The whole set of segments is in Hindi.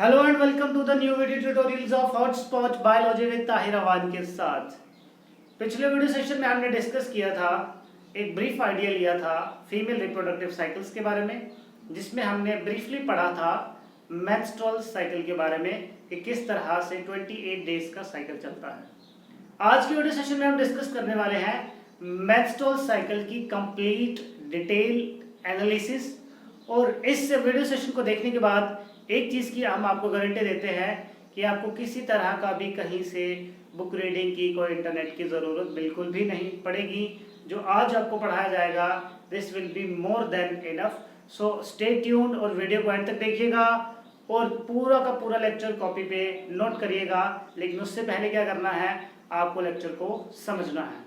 Hello and welcome to the new video tutorials of Hotspot Biology with Tahir Awan के साथ। पिछले वीडियो सेशन में हमने डिस्कस किया था, एक ब्रीफ आइडिया लिया था फीमेल रिप्रोडक्टिव साइकिल्स के बारे में, जिसमें हमने ब्रीफली पढ़ा था मेंस्ट्रुअल साइकिल के बारे में कि किस तरह से 28 डेज का साइकिल चलता है। आज की वीडियो सेशन में हम डिस्कस करने वाले हैं मेंस्ट्रुअल साइकिल की कंप्लीट डिटेल एनालिसिस। और इस वीडियो सेशन को देखने के बाद एक चीज़ की हम आपको गारंटी देते हैं कि आपको किसी तरह का भी कहीं से बुक रीडिंग की, कोई इंटरनेट की ज़रूरत बिल्कुल भी नहीं पड़ेगी। जो आज आपको पढ़ाया जाएगा this will be more than enough. So stay tuned और वीडियो को एंड तक देखिएगा और पूरा का पूरा लेक्चर कॉपी पे नोट करिएगा। लेकिन उससे पहले क्या करना है, आपको लेक्चर को समझना है।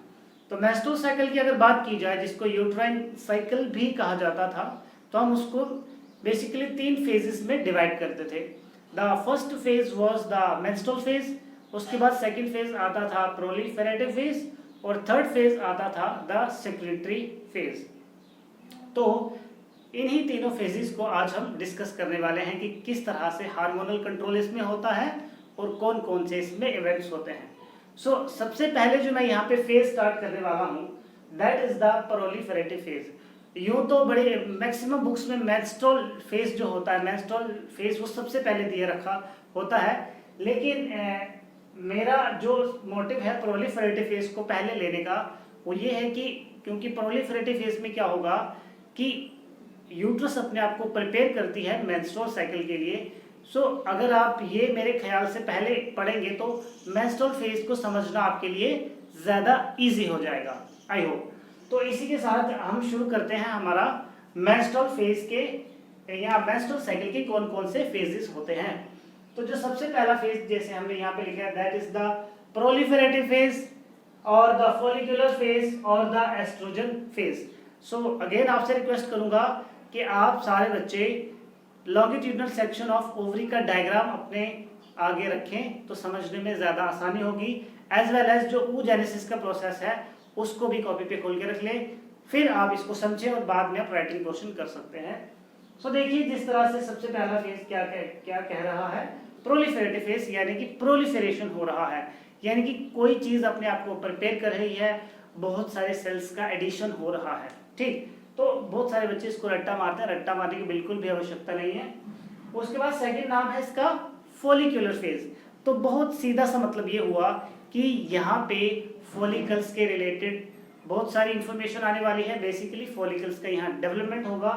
तो मेंस्ट्रुअल साइकिल की अगर बात की जाए, जिसको यूट्राइन साइकिल भी कहा जाता था, तो हम उसको बेसिकली 3 फेजेस में डिवाइड करते थे। The first phase was the menstrual phase, उसके बाद सेकंड फेज आता था प्रोलिफेरेटिव फेज और थर्ड फेज आता था द सेक्रेटरी फेज। तो इन्हीं तीनों फेजेस को आज हम डिस्कस करने वाले हैं कि किस तरह से हार्मोनल कंट्रोल इसमें होता है और कौन कौन से इसमें इवेंट्स होते हैं। सबसे पहले जो मैं यहाँ पे फेज स्टार्ट करने वाला हूँ, that is the proliferative phase. यूँ तो बड़े मैक्सिमम बुक्स में मेंस्ट्रुअल फेज जो होता है, मेंस्ट्रुअल फेज वो सबसे पहले दिए रखा होता है, लेकिन मेरा जो मोटिव है प्रोलिफेरेटिव फेज को पहले लेने का वो ये है कि क्योंकि प्रोलिफेरेटिव फेज में क्या होगा कि यूट्रस अपने आप को प्रिपेयर करती है मेंस्ट्रुअल साइकिल के लिए। अगर आप ये मेरे ख्याल से पहले पढ़ेंगे तो मेंस्ट्रुअल फेज को समझना आपके लिए ज़्यादा इजी हो जाएगा, आई होप। तो इसी के साथ हम शुरू करते हैं हमारा मेंस्ट्रुअल फेज के या मेंस्ट्रुअल साइकिल के कौन कौन से फेजेस होते हैं। तो जो सबसे पहला फेज जैसे हमने यहाँ पे लिखा है, that is the proliferative phase और द फॉलिकुलर फेज और द एस्ट्रोजन फेज। अगेन आपसे रिक्वेस्ट करूंगा कि आप सारे बच्चे लॉन्गिट्यूडनल सेक्शन ऑफ ओवरी का डायग्राम अपने आगे रखें तो समझने में ज़्यादा आसानी होगी। एज वेल एज जो oogenesis का प्रोसेस है उसको भी कॉपी पे खोल के रख लें, फिर आप इसको समझें और बाद में आप राइटिंग क्वेश्चन कर सकते हैं। देखिए जिस तरह से सबसे पहला फेज क्या कह रहा है, प्रोलिफेरेटिव फेज, यानी कि प्रोलिफेरेशन हो रहा है, यानी कि कोई चीज़ अपने आप को प्रिपेयर कर रही है, बहुत सारे सेल्स का एडिशन हो रहा है। ठीक, तो बहुत सारे बच्चे इसको रट्टा मारते हैं, रट्टा मारने की बिल्कुल भी आवश्यकता नहीं है। उसके बाद सेकंड नाम है इसका फॉलिकुलर फेज। तो बहुत सीधा सा मतलब ये हुआ कि यहाँ पे फॉलिकल्स के रिलेटेड बहुत सारी इंफॉर्मेशन आने वाली है। बेसिकली फॉलिकल्स का यहाँ डेवलपमेंट होगा।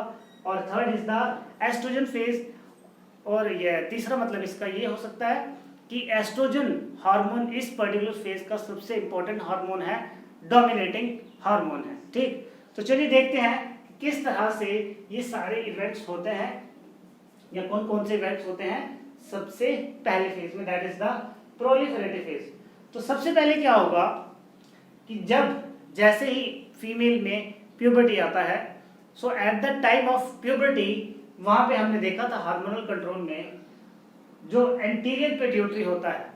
और third is the estrogen phase. और ये तीसरा मतलब इसका ये हो सकता है कि एस्ट्रोजन हार्मोन इस पर्टिकुलर फेज का सबसे इंपॉर्टेंट हार्मोन है, डोमिनेटिंग हार्मोन है। ठीक, तो चलिए देखते हैं किस तरह से ये सारे इवेंट्स होते हैं या कौन कौन से इवेंट्स होते हैं सबसे पहले फेज में, that is the proliferative phase. तो सबसे पहले क्या होगा कि जब जैसे ही फीमेल में प्यूबर्टी आता है, at the time of puberty वहां पे हमने देखा था हार्मोनल कंट्रोल में जो एंटीरियर पिट्यूटरी होता है,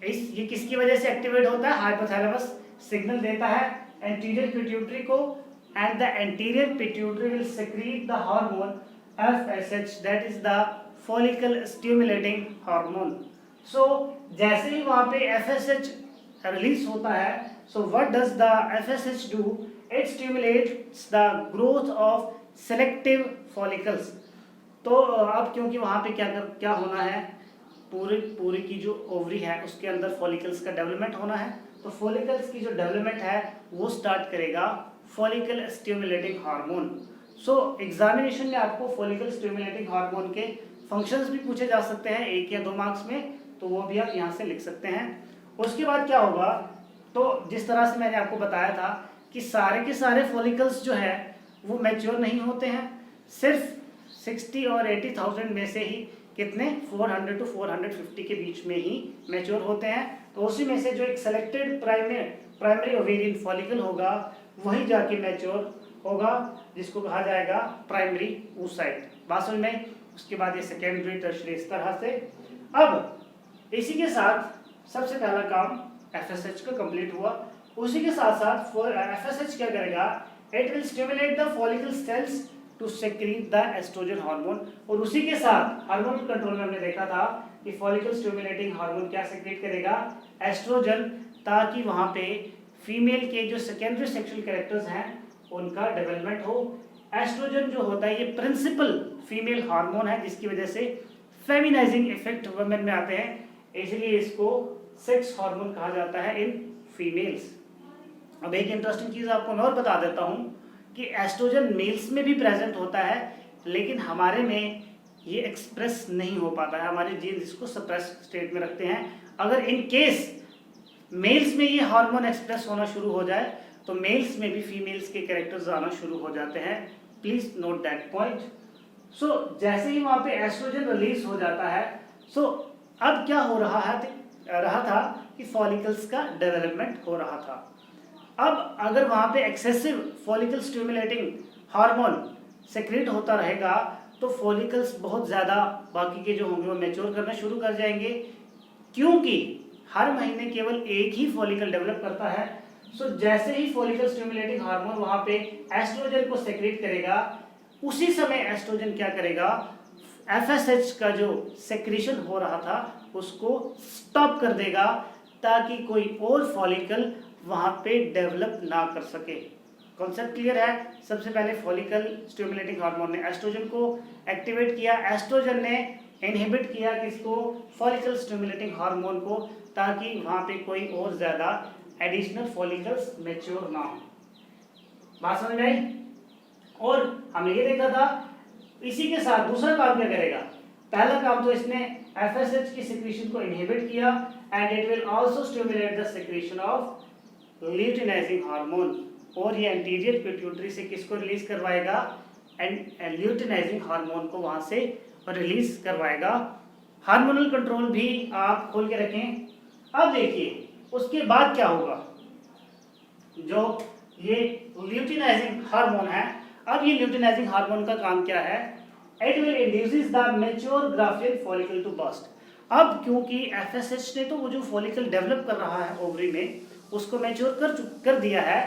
ये किसकी वजह से एक्टिवेट होता है, हाइपोथैलेमस सिग्नल देता है एंटीरियर पिट्यूटरी को, and the anterior pituitary will secrete the hormone FSH, that is the follicle stimulating hormone. जैसे ही वहाँ पे FSH रिलीज होता है, what does the FSH do? It stimulates the growth of selective follicles. तो अब क्योंकि वहाँ पे क्या होना है, पूरी की जो ओवरी है उसके अंदर फॉलिकल्स का डेवलपमेंट होना है। तो फॉलिकल्स की जो डेवलपमेंट है वो स्टार्ट करेगा फॉलिकल स्टिमुलेटिंग हार्मोन। एग्जामिनेशन में आपको फॉलिकल स्टिमुलेटिंग हार्मोन के फंक्शंस भी पूछे जा सकते हैं 1 या 2 मार्क्स में, तो वो भी आप यहाँ से लिख सकते हैं। उसके बाद क्या होगा, तो जिस तरह से मैंने आपको बताया था कि सारे के सारे फॉलिकल्स जो है वो मैच्योर नहीं होते हैं, सिर्फ 60 और 80,000 में से ही कितने 400 to 450 के बीच में ही मैच्योर होते हैं। तो उसी में से जो एक सेलेक्टेड प्राइमरी ओवेरियन फॉलिकल होगा वही जाके मैच्योर होगा, जिसको कहा जाएगा प्राइमरी oocyte। बात समझ में? उसके बाद ये सेकेंडरी, टर्शियरी, इस तरह से। अब इसी के साथ सबसे पहला काम FSH का कंप्लीट हुआ। उसी के साथ साथ FSH क्या करेगा, it will stimulate the follicle cells to secrete the estrogen hormone. और उसी के साथ हार्मोनल कंट्रोल में हमने देखा था कि फॉलिकल स्टिमुलेटिंग हार्मोन क्या सेक्रेट करेगा, एस्ट्रोजन, ताकि वहां पे फीमेल के जो सेकेंडरी सेक्सुअल कैरेक्टर्स हैं उनका डेवलपमेंट हो। एस्ट्रोजन जो होता है ये प्रिंसिपल फीमेल हार्मोन है जिसकी वजह से फेमिनाइजिंग इफेक्ट वुमेन में आते हैं, इसलिए इसको सेक्स हार्मोन कहा जाता है इन फीमेल्स। अब एक इंटरेस्टिंग चीज आपको मैं और बता देता हूं कि एस्ट्रोजन मेल्स में भी प्रेजेंट होता है, लेकिन हमारे में ये एक्सप्रेस नहीं हो पाता है, हमारे जीन्स इसको सप्रेस स्टेट में रखते हैं। अगर इन केस मेल्स में ये हार्मोन एक्सप्रेस होना शुरू हो जाए तो मेल्स में भी फीमेल्स के कैरेक्टर्स आना शुरू हो जाते हैं। Please note that point. So जैसे ही वहां पे एस्ट्रोजन रिलीज हो जाता है, सो अब क्या हो रहा था कि फॉलिकल्स का डेवलपमेंट हो रहा था। अब अगर वहां पे excessive follicle stimulating hormone secret होता रहेगा तो फॉलिकल्स बहुत ज़्यादा बाकी के जो होंगे वो मैच्योर करना शुरू कर जाएंगे, क्योंकि हर महीने केवल एक ही फॉलिकल डेवलप करता है। सो जैसे ही फॉलिकल स्टिमुलेटिंग हार्मोन वहां पे एस्ट्रोजन को सेक्रेट करेगा, उसी समय एस्ट्रोजन क्या करेगा, एफएसएच का जो सेक्रेशन हो रहा था उसको स्टॉप कर देगा ताकि कोई और फॉलिकल वहां पे डेवलप ना कर सके। कॉन्सेप्ट क्लियर है? सबसे पहले फॉलिकल स्टिमुलेटिंग हार्मोन ने एस्ट्रोजन को एक्टिवेट किया, एस्ट्रोजन ने इनहिबिट किया किसको, फॉलिकल स्टिमुलेटिंग हार्मोन को, ताकि वहां पे कोई और ज्यादा एडिशनल फॉलिकल्स मैच्योर ना हो। बात समझ में आई? और हमने ये देखा था इसी के साथ दूसरा काम क्या करेगा, पहला काम तो इसने एफएसएच की सिक्रीशन को इनहिबिट किया and it will also stimulate the secretion of luteinising hormone, और ये एंटीरियर पिट्यूटरी से किसको रिलीज करवाएगा, एंड ल्यूटिनाइजिंग हार्मोन को वहां से रिलीज करवाएगा। हार्मोनल कंट्रोल भी आप खोल के रखें। अब देखिए उसके बाद क्या होगा, जो ये ल्यूटिनाइजिंग हार्मोन है, अब ये ल्यूटिनाइजिंग हार्मोन का काम क्या है, it will induces the mature Graafian follicle to burst. अब क्योंकि एफएसएच ने तो वो जो फॉलिकल डेवलप कर रहा है ओवरी में उसको मैच्योर कर दिया है,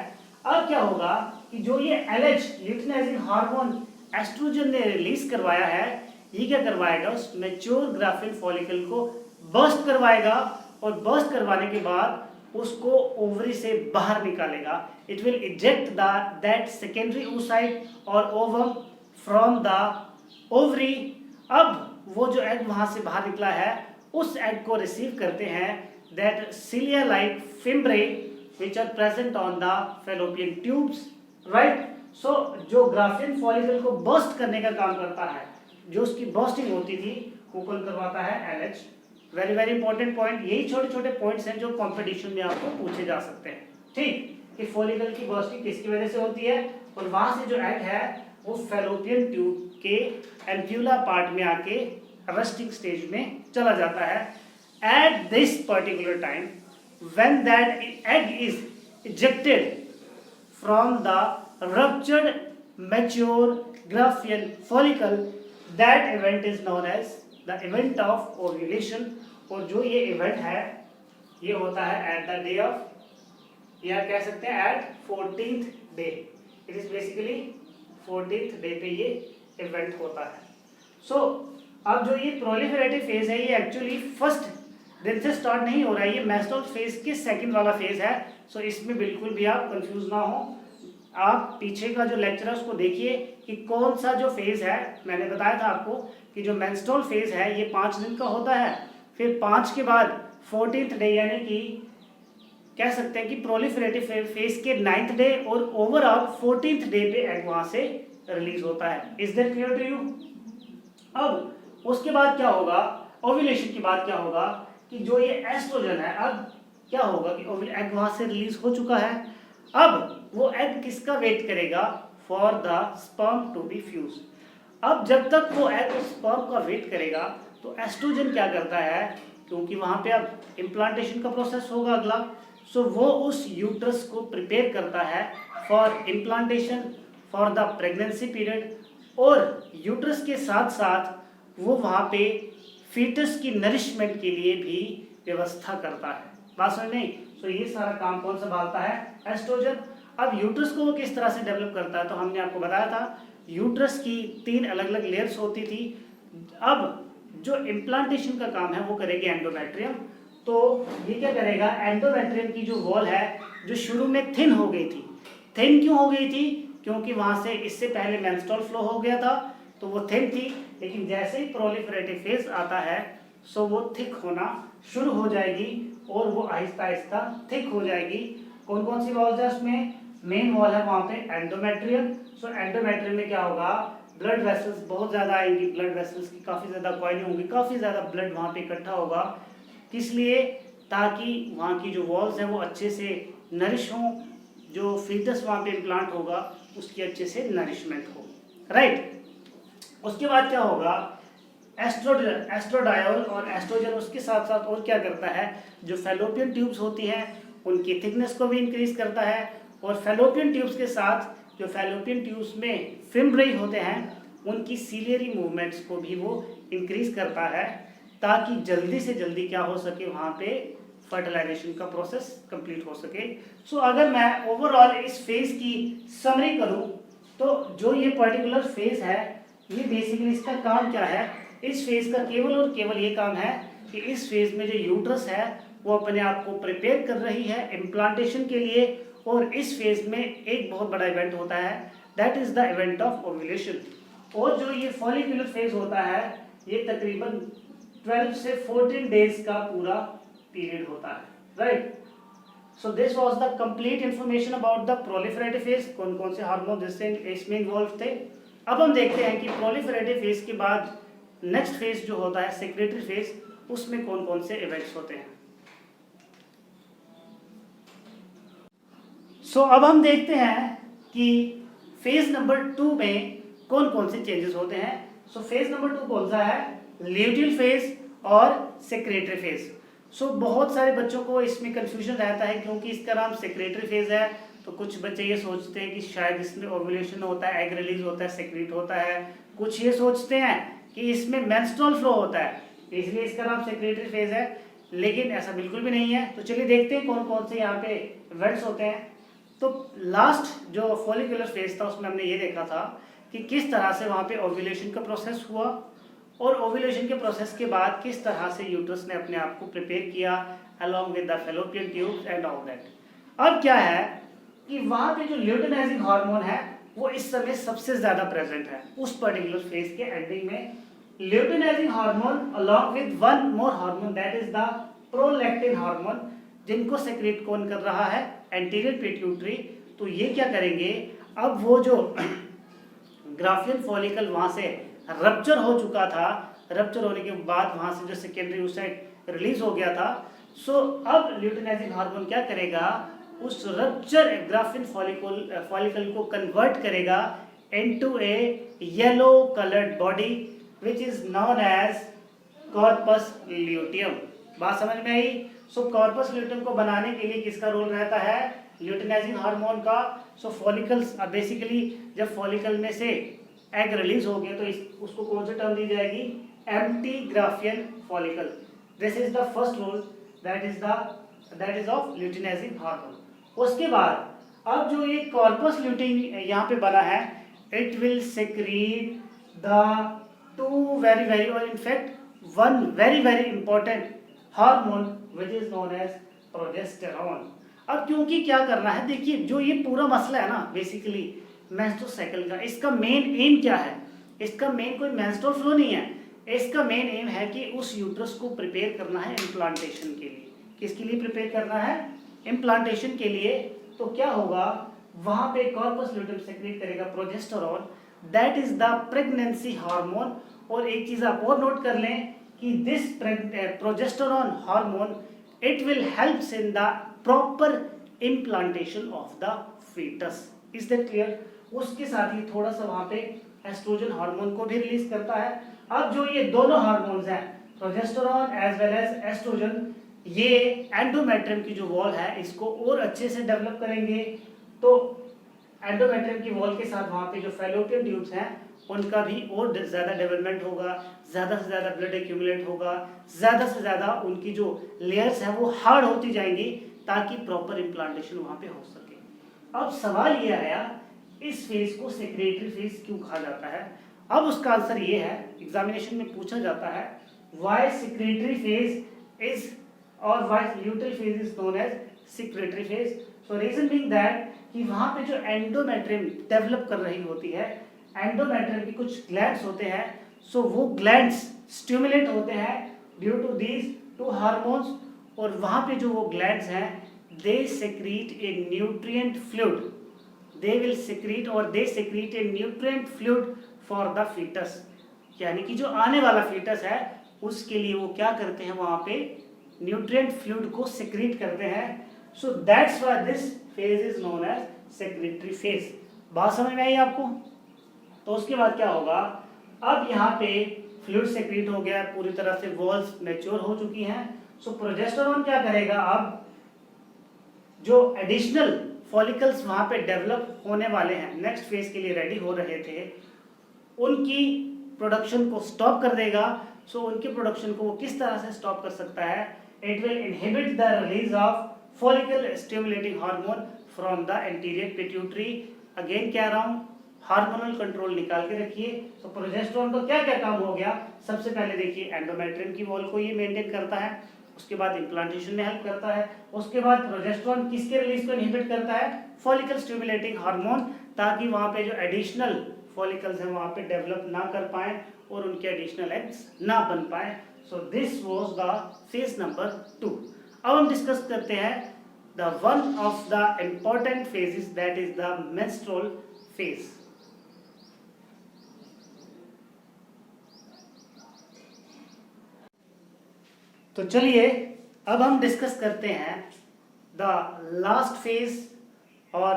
अब क्या होगा कि जो ये एलएच ल्यूटिनाइजिंग हार्मोन एस्ट्रोजन ने रिलीज करवाया है, ये क्या करवाएगा, उस मैच्योर ग्राफियन फॉलिकल को बर्स्ट करवाएगा, और बर्स्ट करवाने के बाद उसको ओवरी से बाहर निकालेगा। It will eject that secondary oocyte और ओवम फ्रॉम द ओवरी। अब वो जो एग वहां से बाहर निकला है उस एग को रिसीव करते हैं that cilia like fimbriae which are present on the fallopian tubes, right? So जो ग्राफियन फॉलिकल को बर्स्ट करने का काम करता है, जो उसकी बर्स्टिंग होती थी वो कौन करवाता है, LH. Very very important point, यही छोटे छोटे पॉइंट्स हैं जो कंपटीशन में आपको पूछे जा सकते हैं, ठीक, कि फॉलिकल की बर्स्टिंग किसकी वजह से होती है, और वहां से जो एग है वो फैलोपियन ट्यूब के एम्प्यूला पार्ट में आके रस्टिंग स्टेज में चला जाता है। At this particular time when that egg is ejected from the ruptured mature Graafian follicle, that event is known as the event of ovulation। और जो ये इवेंट है ये होता है at the day of, या कह सकते हैं at 14th day, it is basically 14th day पे ये इवेंट होता है। So अब जो ये proliferative phase है ये एक्चुअली फर्स्ट दिन से स्टार्ट नहीं हो रहा है, ये मेस्टोल फेज के सेकंड वाला फेज है। सो इसमें बिल्कुल भी आप कंफ्यूज ना हो, आप पीछे का जो लेक्चर है उसको देखिए कि कौन सा जो फेज है। मैंने बताया था आपको कि जो मेंस्ट्रुअल फेज है ये 5 दिन का होता है, फिर 5 के बाद 14th डे यानी कि कह सकते हैं कि प्रोलिफरेटिव फेज के 9th डे और ओवरऑल 14th डे पे एग वहां से रिलीज होता है। Is that clear to you? अब उसके बाद क्या होगा, ओव्यूलेशन के बाद क्या होगा कि जो ये एस्ट्रोजन है, अब क्या होगा कि एग वहां से रिलीज हो चुका है, अब वो एग किसका वेट करेगा, for the sperm to be fuse. अब जब तक वो एग स्पर्म का वेट करेगा तो एस्ट्रोजन क्या करता है, क्योंकि वहां पे अब इम्प्लांटेशन का प्रोसेस होगा अगला, सो वो उस यूट्रस को प्रिपेयर करता है for implantation for the pregnancy period, और यूट्रस के साथ साथ वो वहां पे फीटस की नरिशमेंट के लिए भी व्यवस्था करता है। बात समझ नहीं? सो ये सारा काम कौन संभालता है, एस्ट्रोजन। अब यूट्रस को वो किस तरह से डेवलप करता है, तो हमने आपको बताया था यूट्रस की 3 अलग अलग लेयर्स होती थी। अब जो इम्प्लांटेशन का काम है वो करेगी एंडोमेट्रियम। तो ये क्या करेगा, एंडोमेट्रियम की जो वॉल है जो शुरू में थिन हो गई थी, थिन क्यों हो गई थी, क्योंकि वहां से इससे पहले मेंस्ट्रुअल फ्लो हो गया था तो वो थिन थी, लेकिन जैसे ही प्रोलिफरेटिव फेज आता है सो वो थिक होना शुरू हो जाएगी और वो आहिस्ता आहिस्ता थिक हो जाएगी। कौन कौन सी वॉल्स है उसमें, मेन वॉल है वहां पे एंडोमेट्रियम। सो एंडोमेट्रियम में क्या होगा, ब्लड वेसल्स बहुत ज़्यादा आएंगी, ब्लड वेसल्स की काफ़ी ज़्यादा कॉइलिंग होंगी, काफ़ी ज़्यादा ब्लड वहाँ पे इकट्ठा होगा। किस लिए, ताकि वहाँ की जो वॉल्स हैं वो अच्छे से नरिश हों, जो फीटस वहाँ पे इम्प्लांट होगा उसकी अच्छे से नरिशमेंट हो, राइट। उसके बाद क्या होगा, एस्ट्रोडायोल और एस्ट्रोजन उसके साथ साथ और क्या करता है, जो फैलोपियन ट्यूब्स होती हैं उनकी थिकनेस को भी इंक्रीज करता है, और फैलोपियन ट्यूब्स के साथ जो फैलोपियन ट्यूब्स में फिम्ब्रेई होते हैं उनकी सीलियरी मूवमेंट्स को भी वो इंक्रीज करता है, ताकि जल्दी से जल्दी क्या हो सके, वहाँ पे फर्टिलाइजेशन का प्रोसेस कंप्लीट हो सके। सो अगर मैं ओवरऑल इस फेज की समरी करूँ तो जो ये पर्टिकुलर फेज है ये बेसिकली इसका काम क्या है, इस फेज का केवल और केवल ये काम है कि इस फेज में जो यूट्रस है वो अपने आप को प्रिपेयर कर रही है इम्प्लांटेशन के लिए, और इस फेज में एक बहुत बड़ा इवेंट होता है, that is the event of ovulation. और जो ये फॉलिकुलर फेज होता है ये तकरीबन 12 से 14 डेज का पूरा पीरियड होता है, right. So this was the complete information about the proliferative phase, कौन कौन से हार्मोन इसमें इन्वॉल्व थे। अब हम देखते हैं कि प्रोलिफरेटिव फेज के बाद नेक्स्ट फेज जो होता है सेक्रेटरी फेज, उसमें कौन कौन से इवेंट्स होते हैं। सो अब हम देखते हैं कि फेज नंबर 2 में कौन कौन से चेंजेस होते हैं। सो फेज नंबर 2 कौन सा है, ल्यूटिल फेज और सेक्रेटरी फेज। सो बहुत सारे बच्चों को इसमें कंफ्यूजन रहता है, क्योंकि इसका नाम सेक्रेटरी फेज है तो कुछ बच्चे ये सोचते हैं कि शायद इसमें ओव्यूलेशन होता है, एग रिलीज होता है, सेक्रेट होता है। कुछ ये सोचते हैं कि इसमें मेंस्ट्रुअल फ्लो होता है इसलिए इसका नाम सेक्रेटरी फेज है, लेकिन ऐसा बिल्कुल भी नहीं है। तो चलिए देखते हैं कौन कौन से यहाँ पे इवेंट्स होते हैं। तो लास्ट जो फॉलिकुलर फेज था उसमें हमने ये देखा था कि किस तरह से वहाँ पे ओव्यूलेशन का प्रोसेस हुआ, और ओव्यूलेशन के प्रोसेस के बाद किस तरह से यूट्रस ने अपने आप को प्रिपेयर किया along with the fallopian tubes and all that. अब क्या है कि वहाँ पे जो ल्यूटिनाइजिंग हार्मोन है वो इस समय सबसे ज़्यादा प्रेजेंट है उस पर्टिकुलर फेज के एंडिंग में। Luteinizing hormone along with one more hormone that is the prolactin hormone, जिनको सेक्रेट कौन कर रहा है, एंटीरियर पिट्यूटरी। तो ये क्या करेंगे, अब वो जो ग्राफियन फॉलिकल वहाँ से रप्चर हो चुका था, रप्चर होने के बाद वहाँ से जो सेकेंडरी oocyte रिलीज हो गया था, सो अब ल्यूटिनाइजिंग हार्मोन क्या करेगा, उस रप्चर ग्राफिन फॉलिकल को कन्वर्ट करेगा into a yellow coloured body which is known as corpus luteum. बात समझ में आई। सो कॉर्पस ल्यूटियम को बनाने के लिए किसका रोल रहता है, ल्यूटिनाइजिंग हार्मोन का। सो फॉलिकल्स बेसिकली जब फॉलिकल में से एग रिलीज हो गया तो उसको कौन सी टर्म दी जाएगी, empty Graafian follicle. This is the first role that is of luteinising hormone. उसके बाद अब जो ये कॉर्पस ल्यूटिन यहाँ पे बना है, it will secrete the two very और in fact one very important hormone which is known as progesterone. अब क्योंकि क्या करना है, देखिए जो ये पूरा मसला है ना बेसिकली मेंस्ट्रुअल साइकिल का, इसका मेन एम क्या है, इसका मेन कोई मेंस्ट्रुअल फ्लो नहीं है, इसका मेन एम है कि उस यूट्रस को प्रिपेयर करना है इम्प्लांटेशन के लिए। किसके लिए प्रिपेयर करना है, इम्प्लांटेशन के लिए। तो क्या होगा, वहां पे कॉर्पस ल्यूटियम सेक्रेट करेगा progesterone, that is the pregnancy hormone. और एक चीज आप और नोट कर लें कि this progesterone hormone it will helps in the proper implantation of the foetus. Is that clear. उसके साथ ही थोड़ा सा वहां पे एस्ट्रोजन हार्मोन को भी रिलीज करता है। अब जो ये दोनों हार्मोन्स हैं progesterone as well as estrogen, ये एंडोमेट्रियम की जो वॉल है इसको और अच्छे से डेवलप करेंगे। तो एंडोमेट्रियम की वॉल के साथ वहाँ पे जो फैलोपियन ट्यूब्स हैं उनका भी और ज़्यादा डेवलपमेंट होगा, ज़्यादा से ज़्यादा ब्लड एक्यूमुलेट होगा, ज़्यादा से ज़्यादा उनकी जो लेयर्स हैं वो हार्ड होती जाएंगी ताकि प्रॉपर इम्प्लांटेशन वहाँ पे हो सके। अब सवाल ये आया इस फेज को सेक्रेटरी फेज क्यों कहा जाता है? अब उसका आंसर ये है, एग्जामिनेशन में पूछा जाता है, व्हाई सेक्रेटरी फेज इज और why luteal phase is known as secretory phase? So reason being that कि वहां पे जो एंडोमेट्रियम डेवलप कर रही होती है, एंडोमेट्रियम के कुछ ग्लैंड्स होते हैं, सो वो ग्लैंड्स स्टिमुलेट होते हैं due to these two hormones, और वहां पे जो वो ग्लैंड्स हैं they secrete a nutrient fluid, they will secrete और they secrete a nutrient fluid for the foetus, यानी कि जो आने वाला फीटस है उसके लिए वो क्या करते हैं, वहां पे न्यूट्रिएंट फ्लूइड को सेक्रीट करते हैं। So that's why this phase is known as secretory phase. बात समझ में आई आपको? तो उसके बाद क्या होगा, अब यहाँ पे फ्लूइड सेक्रेट हो गया, पूरी तरह से वॉल्स मैच्योर हो चुकी हैं। सो प्रोजेस्टेरोन क्या करेगा, अब जो एडिशनल फॉलिकल्स वहां पे डेवलप होने वाले हैं, नेक्स्ट फेज के लिए रेडी हो रहे थे, उनकी प्रोडक्शन को स्टॉप कर देगा। सो उनकी प्रोडक्शन को वो किस तरह से स्टॉप कर सकता है, it will inhibit the release of follicle stimulating hormone from the anterior pituitary. Again कह रहा हूं, हार्मोनल कंट्रोल निकाल के रखिए। सो प्रोजेस्टेरोन का क्या क्या काम हो गया, सबसे पहले देखिए एंडोमेट्रियम की वॉल को ये मेंटेन करता है, उसके बाद इम्प्लांटेशन में हेल्प करता है, उसके बाद प्रोजेस्टेरोन किसके रिलीज को इनहिबिट करता है, फॉलिकल स्टिमुलेटिंग हार्मोन, ताकि वहां पे जो एडिशनल फॉलिकल्स हैं वहां पे डेवलप ना कर पाए और उनके एडिशनल एग्स ना बन पाए। So this was the phase number 2। अब हम डिस्कस करते हैं the one of the important phases, that is the menstrual phase. तो चलिए अब हम डिस्कस करते हैं द लास्ट फेज और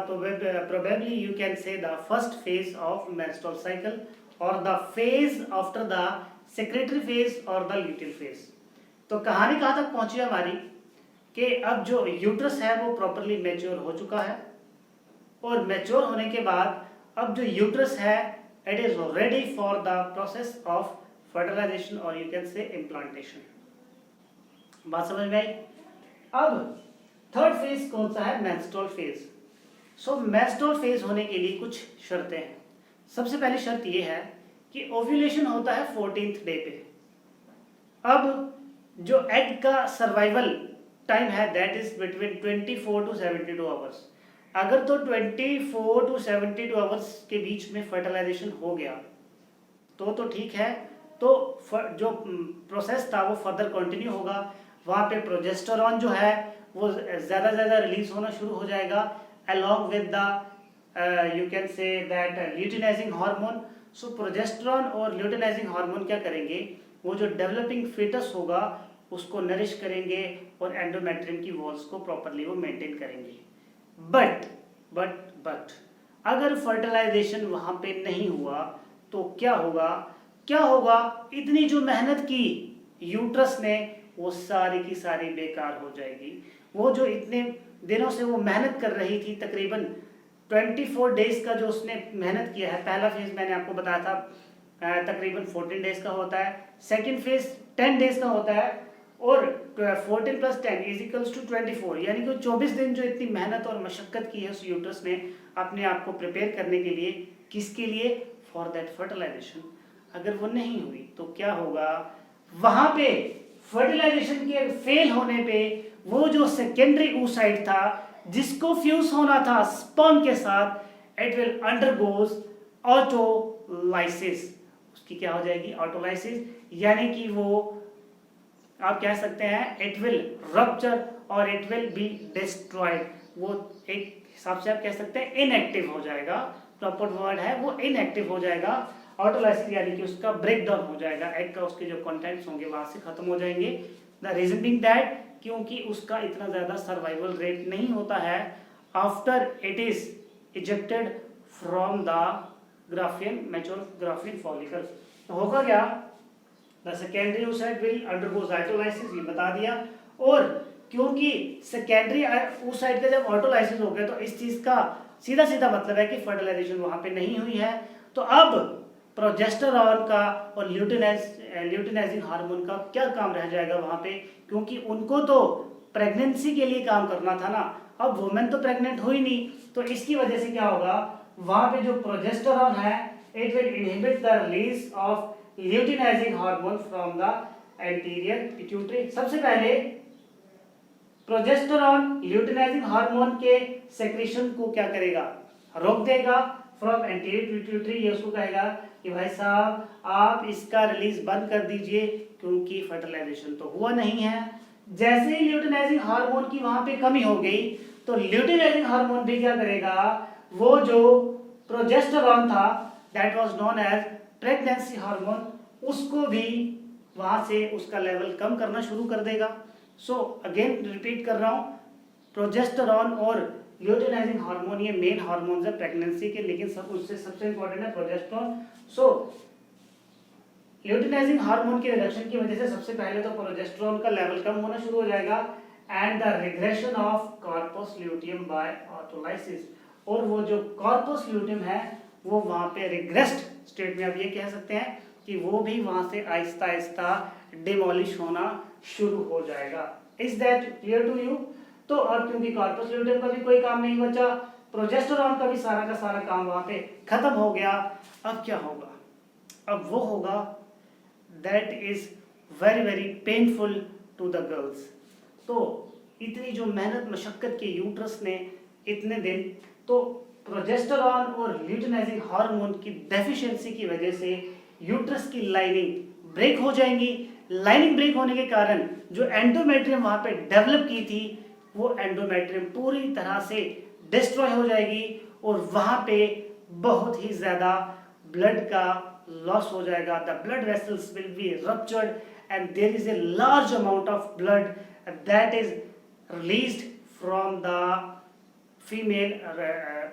probably you can say the first phase of menstrual cycle or the phase after the secretory phase or the luteal phase। तो कहानी कहाँ तक पहुंची हमारी कि अब जो यूट्रस है वो प्रॉपरली मैच्योर हो चुका है, और मैच्योर होने के बाद अब जो यूट्रस है it is ready for the process of fertilisation और यू कैन से इम्प्लांटेशन। बात समझ में आई? अब थर्ड फेज कौन सा है, मेंस्ट्रुअल फेज। सो मेंस्ट्रुअल फेज होने के लिए कुछ शर्तें हैं। सबसे पहली शर्त ये है कि ओव्यूलेशन होता है 14th डे पे। अब जो एग का सर्वाइवल टाइम है that is between 24 to 72 hours. अगर तो 24 to 72 आवर्स के बीच में फर्टिलाइजेशन हो गया तो ठीक है, तो जो प्रोसेस था वो फर्दर कंटिन्यू होगा। वहाँ पे प्रोजेस्टेरोन जो है वो ज़्यादा रिलीज होना शुरू हो जाएगा along with the you can say that luteinizing hormone। so progesterone और luteinizing hormone क्या करेंगे, वो जो डेवलपिंग fetus होगा उसको नरिश करेंगे और एंडोमेट्रियम की वॉल्स को प्रॉपरली वो मेंटेन करेंगे। बट अगर फर्टिलाइजेशन वहां पे नहीं हुआ तो क्या होगा, इतनी जो मेहनत की यूट्रस ने वो सारी की सारी बेकार हो जाएगी। वो जो इतने दिनों से वो मेहनत कर रही थी, तकरीबन 24 डेज का जो उसने मेहनत किया है, पहला फेज मैंने आपको बताया था तकरीबन 14 डेज का होता है, सेकंड फेज 10 डेज का होता है, और 14 + 10 = 24, यानी कि 24 दिन जो इतनी मेहनत और मशक्कत की है उस यूट्रस ने अपने आप को प्रिपेयर करने के लिए, किसके लिए, फॉर दैट फर्टिलाइजेशन। अगर वो नहीं हुई तो क्या होगा, वहां पे फर्टिलाइजेशन के फेल होने पे वो जो सेकेंडरी oocyte था जिसको फ्यूज होना था स्पर्म के साथ, इट विल अंडरगोज ऑटोलाइसिस। उसकी क्या हो जाएगी, ऑटोलाइसिस, यानी कि वो आप कह सकते हैं इट विल रप्चर और इट विल बी डिस्ट्रॉयड। वो एक हिसाब से आप कह सकते हैं इनएक्टिव हो जाएगा, प्रॉपर वर्ड है वो इनएक्टिव हो जाएगा। ऑटोलाइसिस यानी कि उसका ब्रेकडाउन हो जाएगा, एग का उसके जो कंटेंट्स होंगे वहां से खत्म हो जाएंगे। द रीजन बीइंग दैट क्योंकि उसका इतना ज्यादा सर्वाइवल रेट नहीं होता है after it is ejected from the Graafian mature Graafian follicle. तो होगा क्या, the secondary oocyte will undergo autolysis, ये बता दिया। और क्योंकि सेकेंडरी oocyte का जब ऑटोलाइसिस हो गया तो इस चीज का सीधा मतलब है कि फर्टिलाइजेशन वहां पे नहीं हुई है। तो अब प्रोजेस्टेरोन का और ल्यूटिनाइजिंग हार्मोन का क्या काम रह जाएगा वहां पे, क्योंकि उनको तो प्रेगनेंसी के लिए काम करना था ना। अब वुमेन तो प्रेग्नेंट हुई नहीं, तो इसकी वजह से क्या होगा, वहां पे जो प्रोजेस्टेरॉन है it will inhibit the release of luteinising hormone from the anterior pituitary. सबसे पहले प्रोजेस्टेरॉन ल्यूटिनाइजिंग हार्मोन के सेक्रेशन को क्या करेगा, रोक देगा फ्रॉम एंटीरियर पिट्यूटरी। ये उसको कहेगा कि भाई साहब आप इसका रिलीज बंद कर दीजिए क्योंकि फर्टिलाइजेशन तो हुआ नहीं है। जैसे ही ल्यूटिनाइजिंग हार्मोन की वहां पे कमी हो गई तो ल्यूटिनाइजिंग हार्मोन भी क्या करेगा, वो जो प्रोजेस्टेरॉन था that was known as pregnancy hormone, उसको भी वहां से उसका लेवल कम करना शुरू कर देगा। सो अगेन रिपीट कर रहा हूं, प्रोजेस्टेरॉन और ल्यूटिनाइजिंग हार्मोन ये मेन हार्मोन्स है प्रेगनेंसी के, लेकिन सब उससे सबसे इंपॉर्टेंट है प्रोजेस्टेरॉन। सो ल्यूटिनाइजिंग हार्मोन के रिडक्शन की वजह से सबसे पहले तो प्रोजेस्टेरॉन का लेवल कम होना शुरू हो जाएगा and the regression of corpus luteum by autolysis, और वो जो कॉर्पस ल्यूटियम है वो वहां पे रिग्रेस्ड स्टेट में, अब ये कह सकते हैं कि वो भी वहां से आहिस्ता आहिस्ता डिमोलिश होना शुरू हो जाएगा। Is that clear to you? तो अब क्योंकि कॉर्पस ल्यूटियम का भी कोई काम नहीं बचा, प्रोजेस्टेरॉन का भी सारा का सारा काम वहां पे खत्म हो गया, अब क्या होगा, अब वो होगा that is very very painful to the girls. तो इतनी जो मेहनत मशक्कत की यूट्रस ने इतने दिन, तो प्रोजेस्टेरॉन और ल्यूटिनाइजिंग हार्मोन की डेफिशिएंसी की वजह से यूट्रस की लाइनिंग ब्रेक हो जाएंगी। लाइनिंग ब्रेक होने के कारण जो एंडोमेट्रियम वहां पे डेवलप की थी वो एंडोमेट्रियम पूरी तरह से डिस्ट्रॉय हो जाएगी और वहां पे बहुत ही ज्यादा ब्लड का लॉस हो जाएगा। The blood vessels will be ruptured and there is a large amount of blood that is released from the female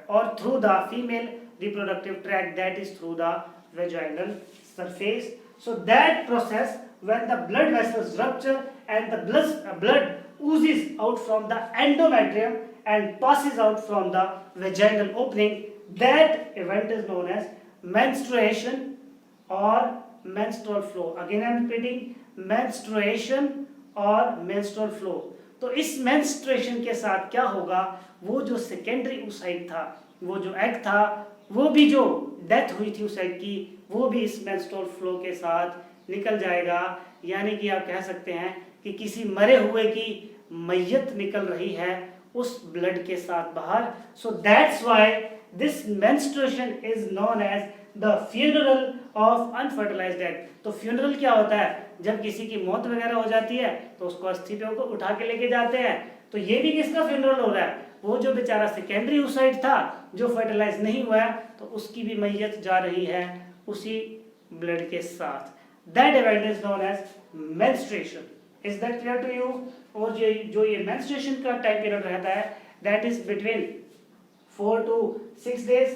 or through the female reproductive tract, that is through the vaginal surface. So that process, when the blood vessels rupture and the blood oozes out from the endometrium and passes out from the vaginal opening, that event is known as menstruation or menstrual flow. Again I am repeating, menstruation or menstrual flow. तो इस मेंस्ट्रुएशन के साथ क्या होगा, वो जो सेकेंडरी oocyte था, वो जो एग था, वो भी जो डेथ हुई थी उस एग की, वो भी इस मेंस्ट्रुअल फ्लो के साथ निकल जाएगा। यानी कि आप कह सकते हैं कि किसी मरे हुए की मैयत निकल रही है उस ब्लड के साथ बाहर। So that's why this menstruation is known as the funeral of unfertilised egg. तो फ्यूनरल क्या होता है, जब किसी की मौत वगैरह हो जाती है तो उसको अस्थि पे को उठा के लेके जाते हैं, तो ये भी किसका फ्यूनरल हो रहा है, वो जो बेचारा सेकेंडरी oocyte था जो फर्टिलाइज नहीं हुआ है तो उसकी भी मैयत जा रही है उसी ब्लड के साथ। That event is known as menstruation. Is that clear to you? और ये मेंस्ट्रुएशन का टाइम पीरियड रहता है that is between 4 to 6 days,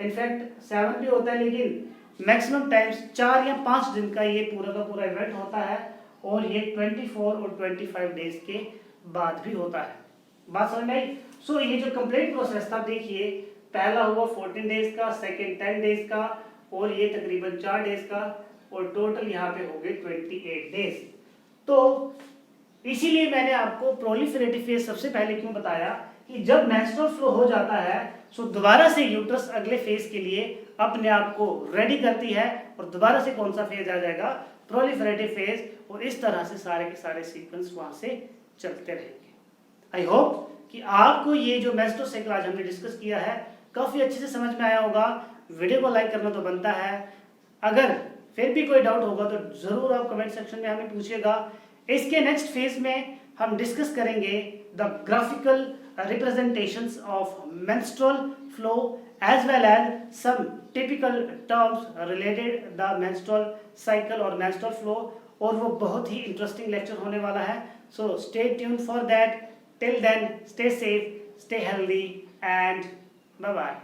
in fact 7 भी होता है, लेकिन मैक्सिमम टाइम्स 4 या 5 दिन का ये पूरा का पूरा इवेंट होता है और ये 24 और 25 डेज के बाद भी होता है। बात समझ में आई? सो ये जो कंप्लीट प्रोसेस था, देखिए पहला हुआ 14 डेज का, सेकंड 10 डेज का और ये तकरीबन 4 डेज का, और टोटल यहाँ पे हो गए 28 डेज। तो इसीलिए मैंने आपको प्रोलिफेरेटिव फेज सबसे पहले क्यों बताया कि जब मेंस्ट्रुअल फ्लो हो जाता है सो दोबारा से यूट्रस अगले फेज के लिए अपने आप को रेडी करती है और दोबारा से कौन सा फेज आ जाएगा, प्रोलिफेरेटिव फेज, और इस तरह से सारे के सारे सीक्वेंस वहां से चलते रहेंगे। आई होप कि आपको ये जो मेंस्ट्रुअल साइकिल आज हमने डिस्कस किया है काफी अच्छे से समझ में आया होगा। वीडियो को लाइक करना तो बनता है, अगर फिर भी कोई डाउट होगा तो जरूर आप कमेंट सेक्शन में हमें पूछिएगा। इसके नेक्स्ट फेज में हम डिस्कस करेंगे the graphical representations of menstrual flow as well as some typical terms related the menstrual cycle or menstrual flow, और वो बहुत ही इंटरेस्टिंग लेक्चर होने वाला है। So stay tuned for that. Till then stay safe, stay healthy and bye bye.